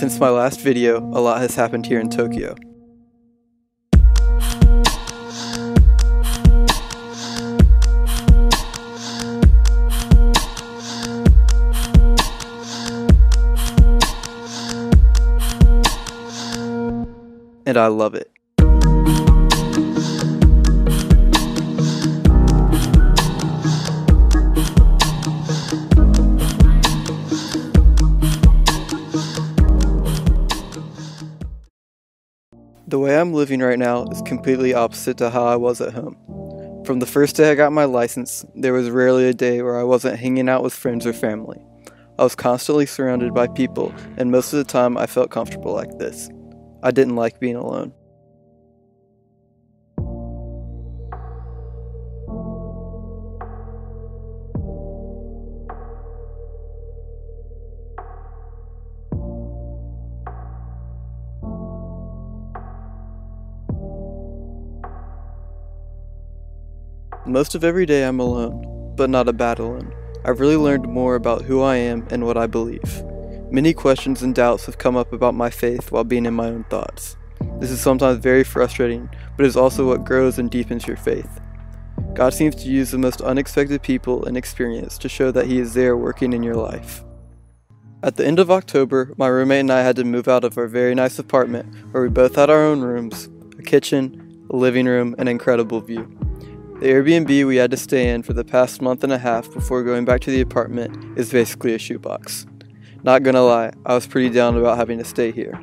Since my last video, a lot has happened here in Tokyo. And I love it. The way I'm living right now is completely opposite to how I was at home. From the first day I got my license, there was rarely a day where I wasn't hanging out with friends or family. I was constantly surrounded by people, and most of the time I felt comfortable like this. I didn't like being alone. Most of every day I'm alone, but not a bad alone. I've really learned more about who I am and what I believe. Many questions and doubts have come up about my faith while being in my own thoughts. This is sometimes very frustrating, but is also what grows and deepens your faith. God seems to use the most unexpected people and experience to show that He is there working in your life. At the end of October, my roommate and I had to move out of our very nice apartment where we both had our own rooms, a kitchen, a living room, and an incredible view. The Airbnb we had to stay in for the past month and a half before going back to the apartment is basically a shoebox. Not gonna lie, I was pretty down about having to stay here.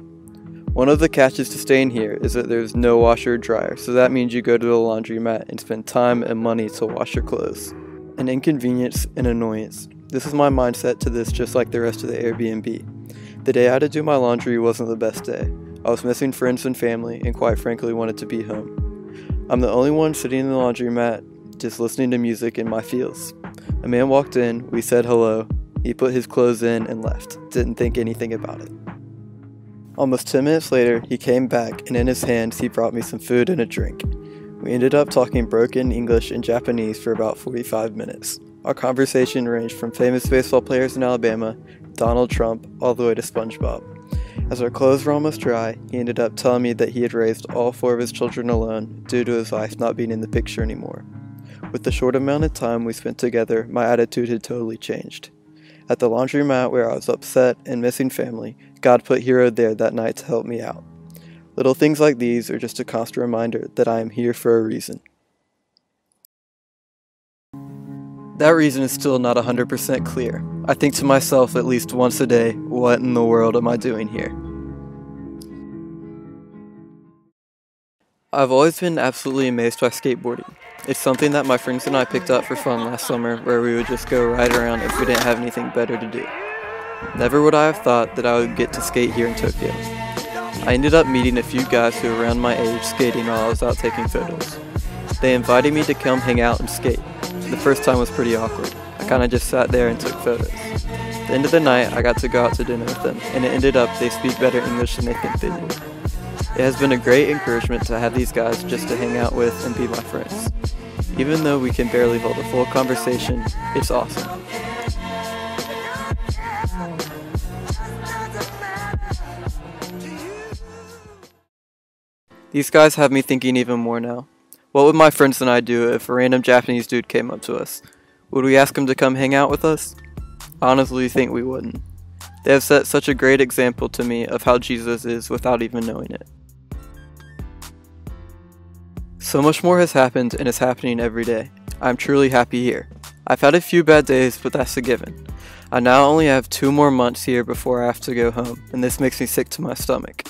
One of the catches to staying here is that there's no washer or dryer, so that means you go to the laundromat and spend time and money to wash your clothes. An inconvenience and annoyance. This is my mindset to this, just like the rest of the Airbnb. The day I had to do my laundry wasn't the best day. I was missing friends and family and quite frankly wanted to be home. I'm the only one sitting in the laundromat, just listening to music in my feels. A man walked in, we said hello, he put his clothes in and left, didn't think anything about it. Almost 10 minutes later, he came back and in his hands he brought me some food and a drink. We ended up talking broken English and Japanese for about 45 minutes. Our conversation ranged from famous baseball players in Alabama, Donald Trump, all the way to SpongeBob. As our clothes were almost dry, he ended up telling me that he had raised all 4 of his children alone due to his wife not being in the picture anymore. With the short amount of time we spent together, my attitude had totally changed. At the laundromat where I was upset and missing family, God put Hiro there that night to help me out. Little things like these are just a constant reminder that I am here for a reason. That reason is still not 100% clear. I think to myself at least once a day, what in the world am I doing here? I've always been absolutely amazed by skateboarding. It's something that my friends and I picked up for fun last summer where we would just go ride around if we didn't have anything better to do. Never would I have thought that I would get to skate here in Tokyo. I ended up meeting a few guys who were around my age skating while I was out taking photos. They invited me to come hang out and skate. The first time was pretty awkward. I kinda just sat there and took photos. At the end of the night, I got to go out to dinner with them, and it ended up they speak better English than they think they do. It has been a great encouragement to have these guys just to hang out with and be my friends. Even though we can barely hold a full conversation, it's awesome. These guys have me thinking even more now. What would my friends and I do if a random Japanese dude came up to us? Would we ask him to come hang out with us? I honestly think we wouldn't. They have set such a great example to me of how Jesus is without even knowing it. So much more has happened and is happening every day. I'm truly happy here. I've had a few bad days, but that's a given. I now only have 2 more months here before I have to go home, and this makes me sick to my stomach.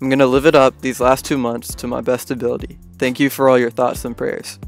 I'm gonna live it up these last 2 months to my best ability. Thank you for all your thoughts and prayers.